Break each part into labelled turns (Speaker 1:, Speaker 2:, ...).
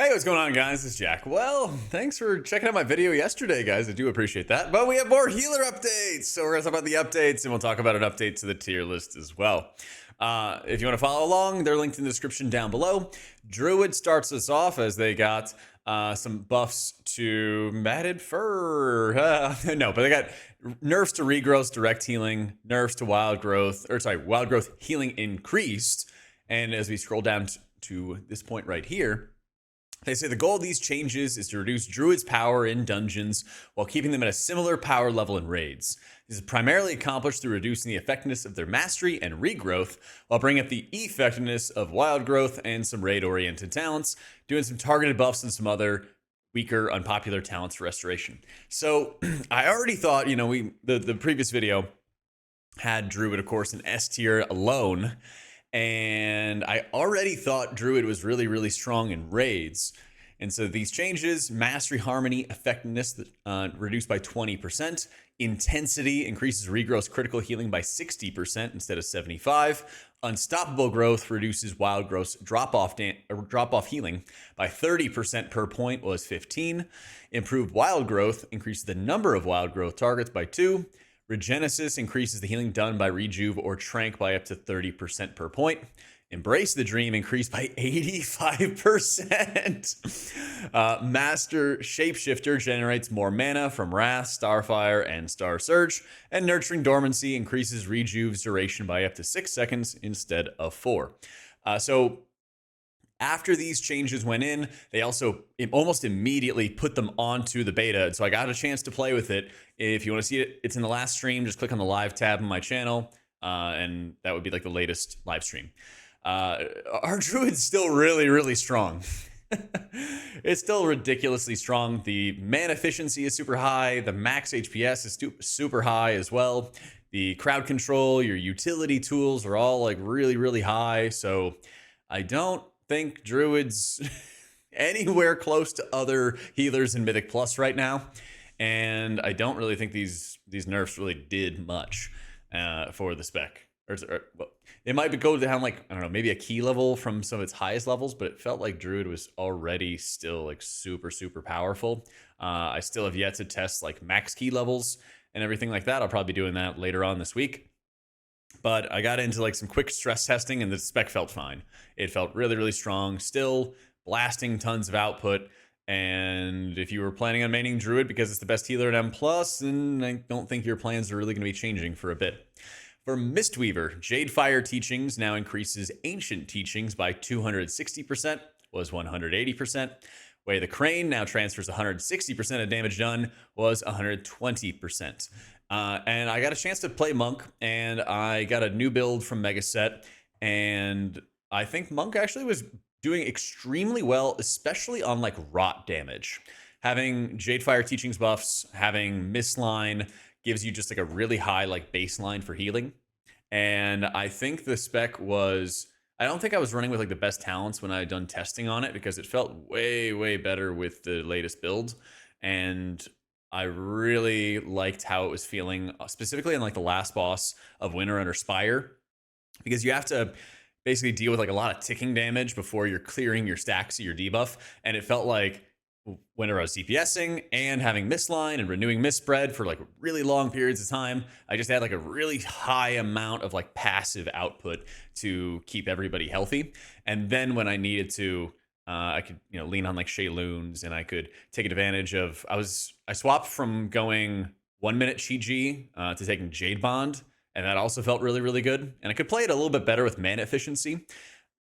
Speaker 1: Hey, what's going on, guys? It's Jack. Well, thanks for checking out my video yesterday, guys. I do appreciate that. But we have more healer updates. So we're going to talk about the updates, and we'll talk about an update to the tier list as well. If you want to follow along, they're linked in the description down below. Druid starts us off as they got some buffs to matted fur. No, but they got nerfs to regrowth, direct healing, nerfs to wild growth, wild growth healing increased. And as we scroll down to this point right here, they say the goal of these changes is to reduce Druid's power in dungeons while keeping them at a similar power level in raids. This is primarily accomplished through reducing the effectiveness of their mastery and regrowth, while bringing up the effectiveness of wild growth and some raid-oriented talents, doing some targeted buffs and some other weaker, unpopular talents for restoration. So I already thought, the previous video had Druid, of course, in S tier alone. And I already thought Druid was really, really strong in raids. And so these changes, Mastery, Harmony, Effectiveness reduced by 20%. Intensity increases regrowth critical healing by 60% instead of 75%. Unstoppable Growth reduces wild growth drop-off healing by 30% per point was 15. Improved Wild Growth increases the number of wild growth targets by 2. Regenesis increases the healing done by Rejuve or Trank by up to 30% per point. Embrace the Dream increased by 85%. Master Shapeshifter generates more mana from Wrath, Starfire, and Star Surge. And Nurturing Dormancy increases Rejuve's duration by up to 6 seconds instead of 4. So after these changes went in, they also almost immediately put them onto the beta. And so I got a chance to play with it. If you want to see it, it's in the last stream. Just click on the live tab on my channel, and that would be like the latest live stream. Our Druid's still really, really strong. It's still ridiculously strong. The mana efficiency is super high. The max HPS is super high as well. The crowd control, your utility tools are all like really, really high. So I don't think Druid's anywhere close to other healers in Mythic Plus right now, and I don't really think these nerfs really did much for the spec. Well, it might go down like, I don't know, maybe a key level from some of its highest levels, but it felt like Druid was already still like super, super powerful. I still have yet to test like max key levels and everything like that. I'll probably be doing that later on this week. But I got into like some quick stress testing and the spec felt fine. It felt really, really strong, still blasting tons of output. And if you were planning on maining Druid because it's the best healer at M+, then I don't think your plans are really going to be changing for a bit. For Mistweaver, Jadefire Teachings now increases Ancient Teachings by 260%, was 180%. Way the Crane now transfers 160% of damage done, was 120%. And I got a chance to play Monk, and I got a new build from Megaset, and I think Monk actually was doing extremely well, especially on like rot damage. Having Jadefire Teachings buffs, having Mistline gives you just like a really high like baseline for healing. And I think the spec was, I don't think I was running with like the best talents when I had done testing on it, because it felt way, way better with the latest build. And I really liked how it was feeling, specifically in like the last boss of Winter Under Spire, because you have to basically deal with like a lot of ticking damage before you're clearing your stacks of your debuff. And it felt like when I was DPSing and having Mistline and renewing Mistspread for like really long periods of time, I just had like a really high amount of like passive output to keep everybody healthy. And then when I needed to, I could, lean on like Shayloons, and I could take advantage of, I swapped from going 1 minute Chi-Ji to taking Jade Bond, and that also felt really, really good. And I could play it a little bit better with mana efficiency.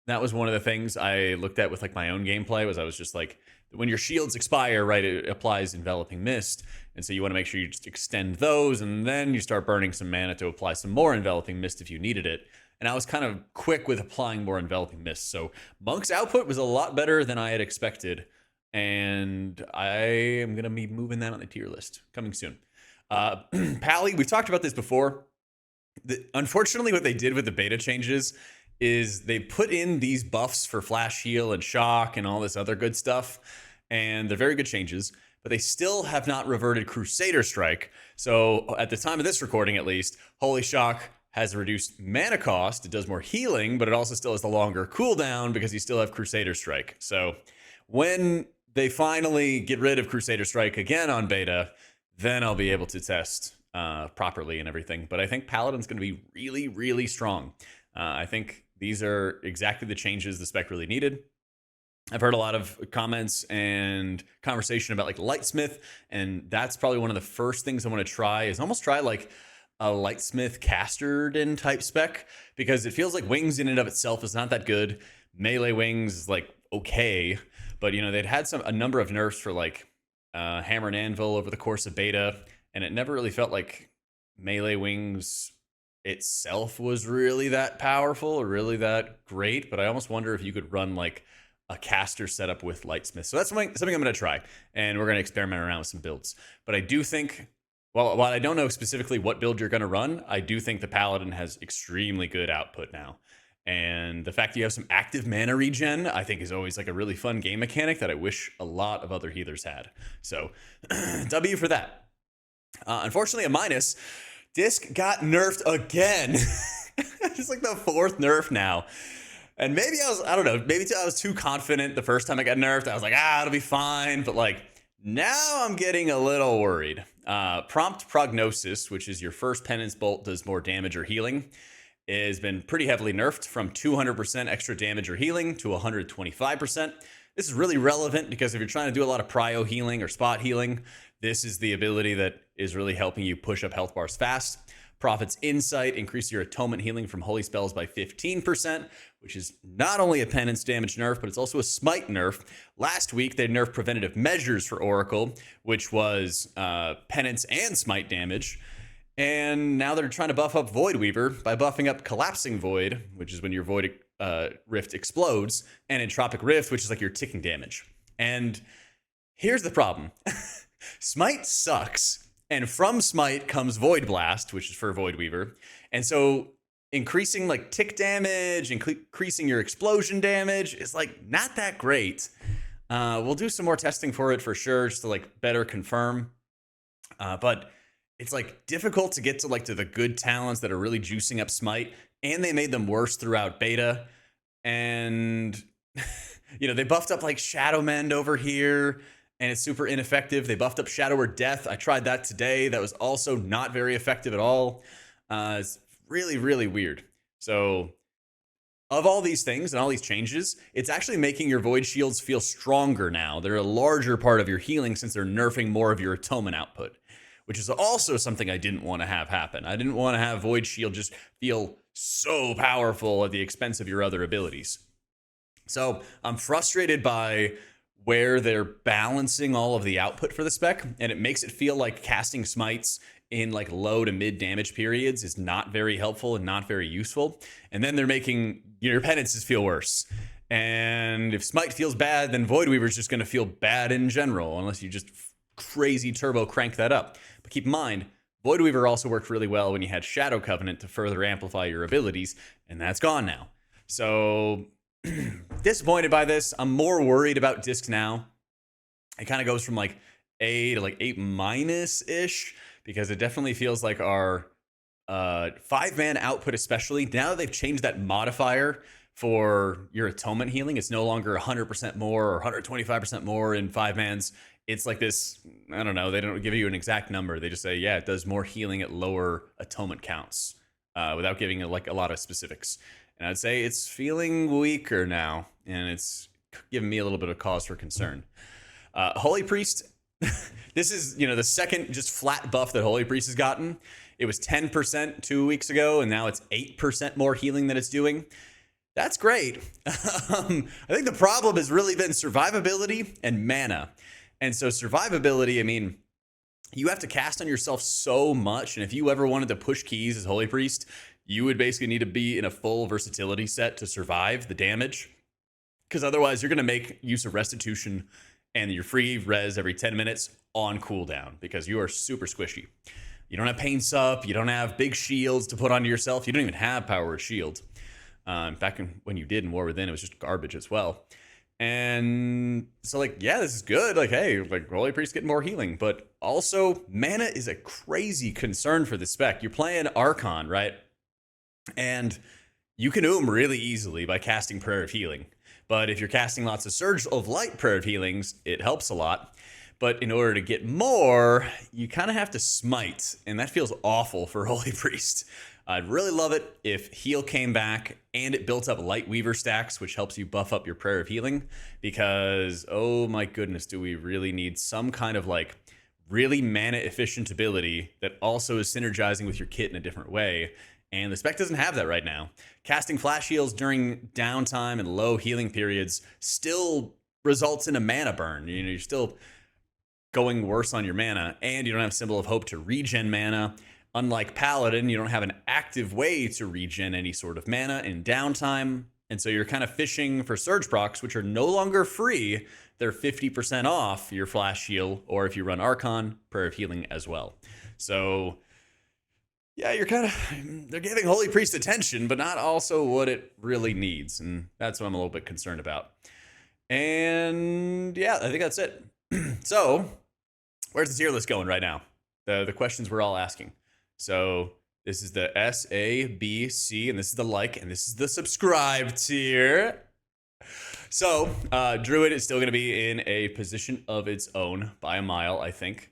Speaker 1: That was one of the things I looked at with like my own gameplay, was I was just like, when your shields expire, right, it applies Enveloping Mist. And so you want to make sure you just extend those, and then you start burning some mana to apply some more Enveloping Mist if you needed it. And I was kind of quick with applying more Enveloping Mist. So Monk's output was a lot better than I had expected. And I am going to be moving that on the tier list coming soon. Pally, we've talked about this before. Unfortunately, what they did with the beta changes is they put in these buffs for Flash Heal and Shock and all this other good stuff. And they're very good changes, but they still have not reverted Crusader Strike. So at the time of this recording, at least, Holy Shock has a reduced mana cost. It does more healing, but it also still has the longer cooldown because you still have Crusader Strike. So when they finally get rid of Crusader Strike again on beta, then I'll be able to test properly and everything. But I think Paladin's going to be really, really strong. I think these are exactly the changes the spec really needed. I've heard a lot of comments and conversation about like Lightsmith, and that's probably one of the first things I want to try is almost try like a Lightsmith Casterden type spec, because it feels like Wings in and of itself is not that good. Melee Wings is like okay, but you know, they'd had a number of nerfs for like Hammer and Anvil over the course of beta, and it never really felt like Melee Wings itself was really that powerful or really that great. But I almost wonder if you could run like a caster setup with Lightsmith. So that's something I'm going to try, and we're going to experiment around with some builds. But I do think, while I don't know specifically what build you're going to run, I do think the Paladin has extremely good output now. And the fact that you have some active mana regen, I think is always like a really fun game mechanic that I wish a lot of other healers had. So W for that. Unfortunately, a minus. Disc got nerfed again. It's like the fourth nerf now. And maybe I don't know, maybe I was too confident the first time I got nerfed. I was like, it'll be fine. But like, now I'm getting a little worried. Prompt Prognosis, which is your first Penance Bolt does more damage or healing, has been pretty heavily nerfed from 200% extra damage or healing to 125%. This is really relevant because if you're trying to do a lot of prio healing or spot healing, this is the ability that is really helping you push up health bars fast. Prophet's Insight increase your atonement healing from holy spells by 15%, which is not only a penance damage nerf, but it's also a smite nerf. Last week, they nerfed preventative measures for Oracle, which was penance and smite damage. And now they're trying to buff up Voidweaver by buffing up Collapsing Void, which is when your Void Rift explodes, and Entropic Rift, which is like your ticking damage. And here's the problem. Smite sucks. And from Smite comes Void Blast, which is for Voidweaver. And so increasing like tick damage, increasing your explosion damage is like not that great. We'll do some more testing for it for sure, just to like better confirm. But it's like difficult to get to like to the good talents that are really juicing up Smite, and they made them worse throughout beta. And you know, they buffed up like Shadow Mend over here, and it's super ineffective. They buffed up Shadower Death. I tried that today. That was also not very effective at all. It's really, really weird. So of all these things and all these changes, it's actually making your Void Shields feel stronger now. They're a larger part of your healing since they're nerfing more of your atonement output, which is also something I didn't want to have happen. I didn't want to have Void Shield just feel so powerful at the expense of your other abilities. So I'm frustrated by where they're balancing all of the output for the spec, and it makes it feel like casting smites in like low to mid damage periods is not very helpful and not very useful. And then they're making your penances feel worse. And if smite feels bad, then Voidweaver's just going to feel bad in general, unless you just crazy turbo crank that up. But keep in mind, Voidweaver also worked really well when you had Shadow Covenant to further amplify your abilities, and that's gone now. So disappointed by this. I'm more worried about Disc now. It kind of goes from like A to like A- ish, because it definitely feels like our 5-man output, especially now that they've changed that modifier for your atonement healing. It's no longer 100% more or 125% more in 5-mans. It's like this, I don't know, they don't give you an exact number. They just say, yeah, it does more healing at lower atonement counts without giving it like a lot of specifics. And I'd say it's feeling weaker now, and it's giving me a little bit of cause for concern. Holy Priest, this is, you know, the second just flat buff that Holy Priest has gotten. It was 10% 2 weeks ago, and now it's 8% more healing that it's doing. That's great. I think the problem has really been survivability and mana. And so survivability, I mean, you have to cast on yourself so much, and if you ever wanted to push keys as Holy Priest, you would basically need to be in a full versatility set to survive the damage, because otherwise you're going to make use of Restitution and your free res every 10 minutes on cooldown, because you are super squishy. You don't have Pain Sup, you don't have big shields to put onto yourself, you don't even have Power of Shield. Back when you did in War Within, it was just garbage as well. And so like, yeah, this is good. Like, hey, like Holy Priest getting more healing, but also mana is a crazy concern for the spec. You're playing Archon, right? And you can really easily by casting Prayer of Healing. But if you're casting lots of Surge of Light Prayer of Healings, it helps a lot. But in order to get more, you kind of have to smite, and that feels awful for Holy Priest. I'd really love it if heal came back and it built up Light Weaver stacks, which helps you buff up your Prayer of Healing, because, oh my goodness, do we really need some kind of like really mana efficient ability that also is synergizing with your kit in a different way. And the spec doesn't have that right now. Casting flash heals during downtime and low healing periods still results in a mana burn. You know, you're still going worse on your mana, and you don't have Symbol of Hope to regen mana. Unlike Paladin, you don't have an active way to regen any sort of mana in downtime, and so you're kind of fishing for surge procs, which are no longer free. They're 50% off your flash heal, or if you run Archon, Prayer of Healing as well. So yeah, they're giving Holy Priest attention, but not also what it really needs, and that's what I'm a little bit concerned about. And yeah, I think that's it. So, where's the tier list going right now? The questions we're all asking. So, this is the S, A, B, C, and this is the like, and this is the subscribe tier. So, Druid is still going to be in a position of its own by a mile, I think.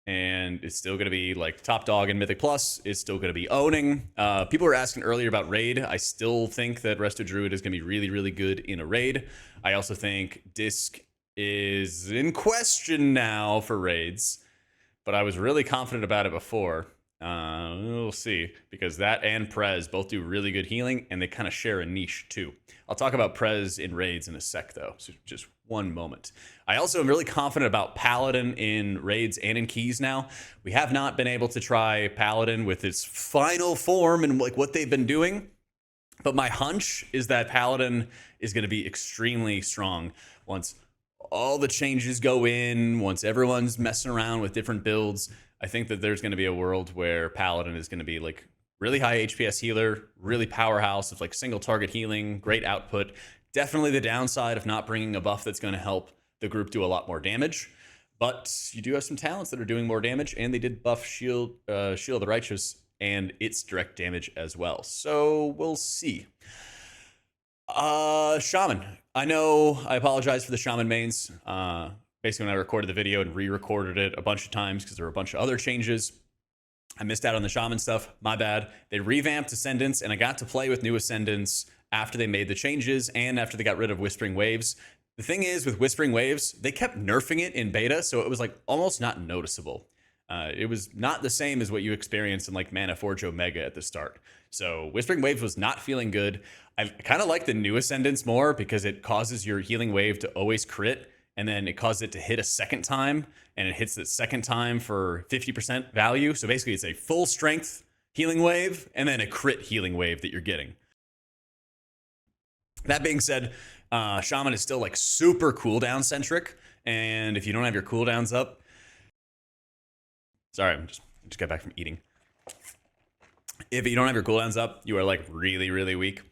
Speaker 1: And it's still going to be like top dog in Mythic Plus. It's still going to be owning. People were asking earlier about raid. I still think that Resto Druid is going to be really, really good in a raid. I also think Disc is in question now for raids, but I was really confident about it before. We'll see, because that and Prez both do really good healing, and they kind of share a niche too. I'll talk about Prez in raids in a sec, though, so just one moment. I also am really confident about Paladin in raids and in keys now. We have not been able to try Paladin with its final form and like what they've been doing, but my hunch is that Paladin is going to be extremely strong once all the changes go in, once everyone's messing around with different builds. I think that there's going to be a world where Paladin is going to be like really high HPS healer, really powerhouse of like single target healing, great output. Definitely the downside of not bringing a buff that's going to help the group do a lot more damage. But you do have some talents that are doing more damage, and they did buff Shield of the Righteous and its direct damage as well. So we'll see. Shaman. I know I apologize for the Shaman mains. Basically, when I recorded the video and re-recorded it a bunch of times because there were a bunch of other changes, I missed out on the Shaman stuff. My bad. They revamped Ascendants, and I got to play with new Ascendants after they made the changes and after they got rid of Whispering Waves. The thing is, with Whispering Waves, they kept nerfing it in beta, so it was like almost not noticeable. It was not the same as what you experienced in like Mana Forge Omega at the start. So Whispering Waves was not feeling good. I kind of like the new Ascendants more because it causes your healing wave to always crit, and then it causes it to hit a second time, and it hits the second time for 50% value. So basically it's a full strength healing wave and then a crit healing wave that you're getting. That being said, Shaman is still like super cooldown centric, and if you don't have your cooldowns up, sorry, I just got back from eating. If you don't have your cooldowns up, you are like really, really weak.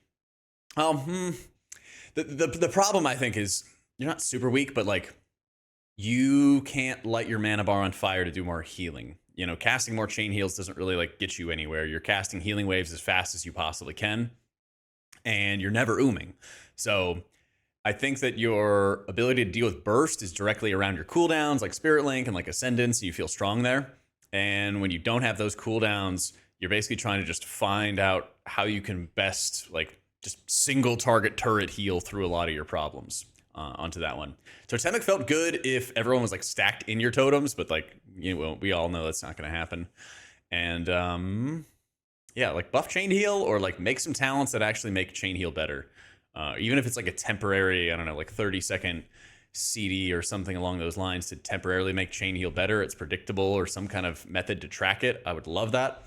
Speaker 1: The problem I think is you're not super weak, but like you can't light your mana bar on fire to do more healing. You know, casting more chain heals doesn't really like get you anywhere. You're casting healing waves as fast as you possibly can, and you're never ooming. So I think that your ability to deal with burst is directly around your cooldowns, like Spirit Link and like Ascendance, and you feel strong there. And when you don't have those cooldowns, you're basically trying to just find out how you can best like just single target turret heal through a lot of your problems onto that one. Totemic felt good if everyone was like stacked in your totems, but like, you know, we all know that's not going to happen. And yeah, like buff chain heal or like make some talents that actually make chain heal better. Even if it's like a temporary, I don't know, like 30-second CD or something along those lines to temporarily make chain heal better. It's predictable, or some kind of method to track it. I would love that,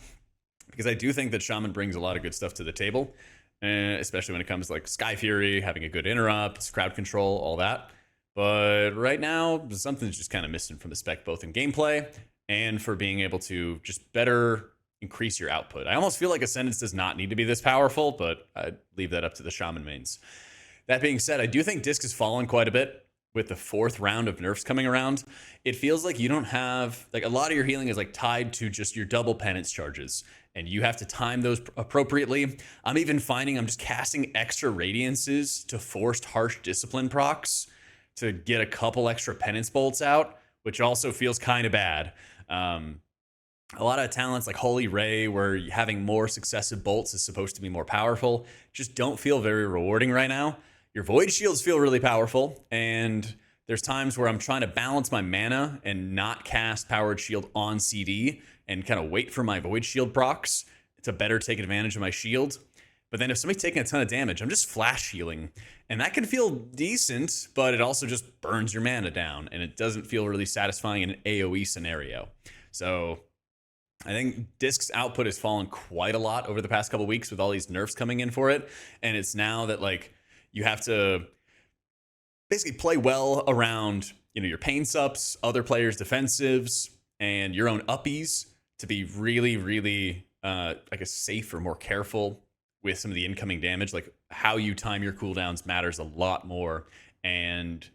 Speaker 1: because I do think that Shaman brings a lot of good stuff to the table, especially when it comes to like Sky Fury, having a good interrupt, crowd control, all that. But right now, something's just kind of missing from the spec, both in gameplay and for being able to just better increase your output. I almost feel like Ascendance does not need to be this powerful, but I'd leave that up to the Shaman mains. That being said, I do think Disc has fallen quite a bit. with the 4th round of nerfs coming around, it feels like you don't have, like, a lot of your healing is like tied to just your double penance charges, and you have to time those appropriately. I'm even finding I'm just casting extra radiances to forced harsh discipline procs to get a couple extra penance bolts out, which also feels kind of bad. A lot of talents like Holy Ray, where having more successive bolts is supposed to be more powerful, just don't feel very rewarding right now. Your Void Shields feel really powerful, and there's times where I'm trying to balance my mana and not cast Powered Shield on CD and kind of wait for my Void Shield procs to better take advantage of my shield. But then if somebody's taking a ton of damage, I'm just flash healing, and that can feel decent, but it also just burns your mana down, and it doesn't feel really satisfying in an AoE scenario. So I think Disc's output has fallen quite a lot over the past couple weeks with all these nerfs coming in for it, and it's now that, like, you have to basically play well around, your pain sups, other players' defensives, and your own uppies to be really, really, I guess, safe or more careful with some of the incoming damage. Like, how you time your cooldowns matters a lot more, and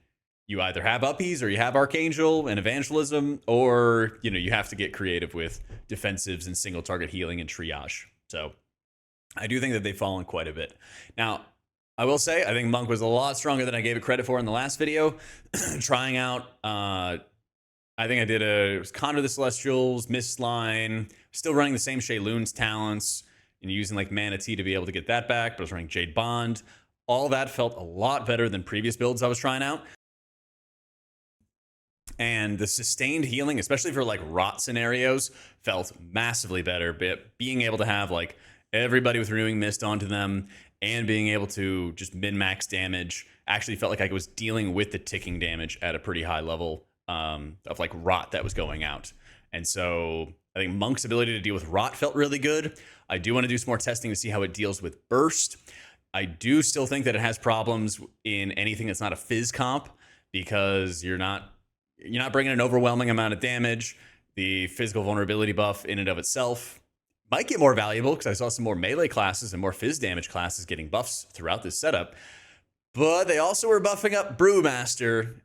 Speaker 1: you either have uppies or you have Archangel and Evangelism, or, you have to get creative with defensives and single target healing and triage. So I do think that they've fallen quite a bit. Now, I will say, I think Monk was a lot stronger than I gave it credit for in the last video. Trying out, I think I did it was Conjure the Celestials, Mist Line, still running the same Shayloon's talents, and using like Mana Tea to be able to get that back, but I was running Jade Bond. All that felt a lot better than previous builds I was trying out. And the sustained healing, especially for like rot scenarios, felt massively better. But being able to have like everybody with Renewing Mist onto them and being able to just min-max damage actually felt like I was dealing with the ticking damage at a pretty high level of like rot that was going out. And so I think Monk's ability to deal with rot felt really good. I do want to do some more testing to see how it deals with burst. I do still think that it has problems in anything that's not a fizz comp, because you're not bringing an overwhelming amount of damage. The physical vulnerability buff in and of itself might get more valuable, because I saw some more melee classes and more fizz damage classes getting buffs throughout this setup. But they also were buffing up Brewmaster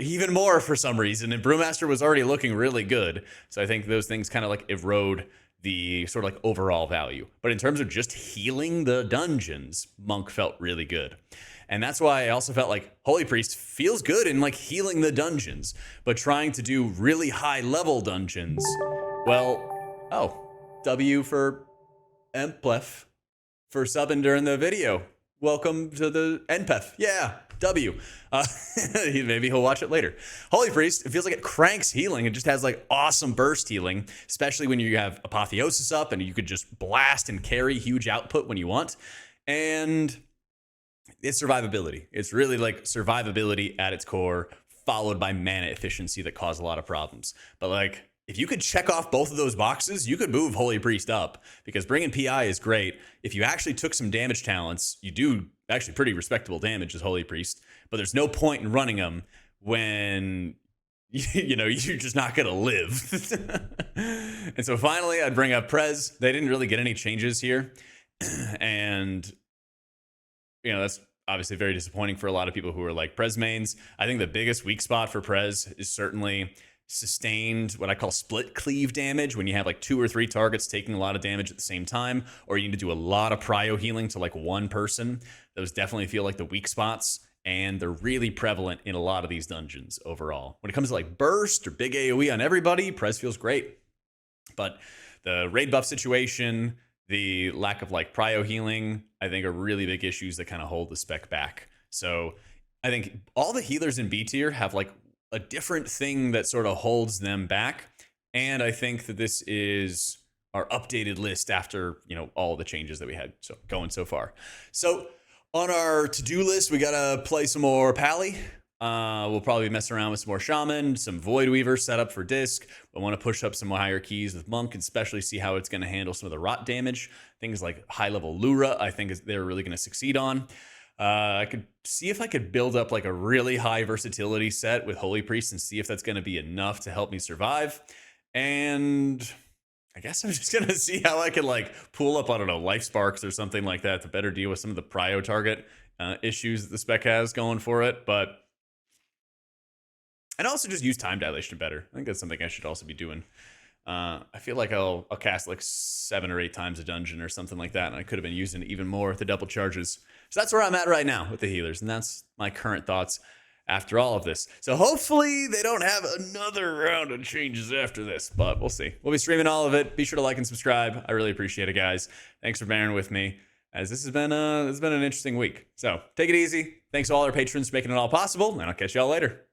Speaker 1: even more for some reason, and Brewmaster was already looking really good. So I think those things kind of like erode the sort of like overall value. But in terms of just healing the dungeons, Monk felt really good. And that's why I also felt like Holy Priest feels good in like healing the dungeons, but trying to do really high level dungeons, well, W for Emplef for subbing during the video. Welcome to the NPEF. Yeah, W. Maybe he'll watch it later. Holy Priest, it feels like it cranks healing. It just has like awesome burst healing, especially when you have Apotheosis up and you could just blast and carry huge output when you want. And it's survivability. It's really like survivability at its core, followed by mana efficiency that cause a lot of problems. But like, if you could check off both of those boxes, you could move Holy Priest up, because bringing PI is great. If you actually took some damage talents, you do actually pretty respectable damage as Holy Priest, but there's no point in running them when you're just not going to live. And so finally, I'd bring up Prez. They didn't really get any changes here. And, that's obviously very disappointing for a lot of people who are like Prez mains. I think the biggest weak spot for Prez is certainly sustained, what I call split cleave damage, when you have like 2 or 3 targets taking a lot of damage at the same time, or you need to do a lot of prio healing to like one person. Those definitely feel like the weak spots, and they're really prevalent in a lot of these dungeons overall. When it comes to like burst or big AoE on everybody, Prez feels great. But the raid buff situation, the lack of like prio healing, I think are really big issues that kind of hold the spec back. So I think all the healers in B tier have like a different thing that sort of holds them back. And I think that this is our updated list after, all the changes that we had going so far. So on our to-do list, we got to play some more Pally. We'll probably mess around with some more Shaman, some Void Weaver set up for Disc. I want to push up some more higher keys with Monk, and especially see how it's going to handle some of the rot damage. Things like high-level Lura, I think they're really going to succeed on. I could see if I could build up like a really high versatility set with Holy Priest and see if that's going to be enough to help me survive. And I guess I'm just going to see how I can like pull up, I don't know, Life Sparks or something like that to better deal with some of the prio target issues that the spec has going for it. But And also just use time dilation better. I think that's something I should also be doing. I feel like I'll cast like 7 or 8 times a dungeon or something like that, and I could have been using it even more with the double charges. So that's where I'm at right now with the healers, and that's my current thoughts after all of this. So hopefully they don't have another round of changes after this, but we'll see. We'll be streaming all of it. Be sure to like and subscribe. I really appreciate it, guys. Thanks for bearing with me, as this has been an interesting week. So take it easy. Thanks to all our patrons for making it all possible, and I'll catch y'all later.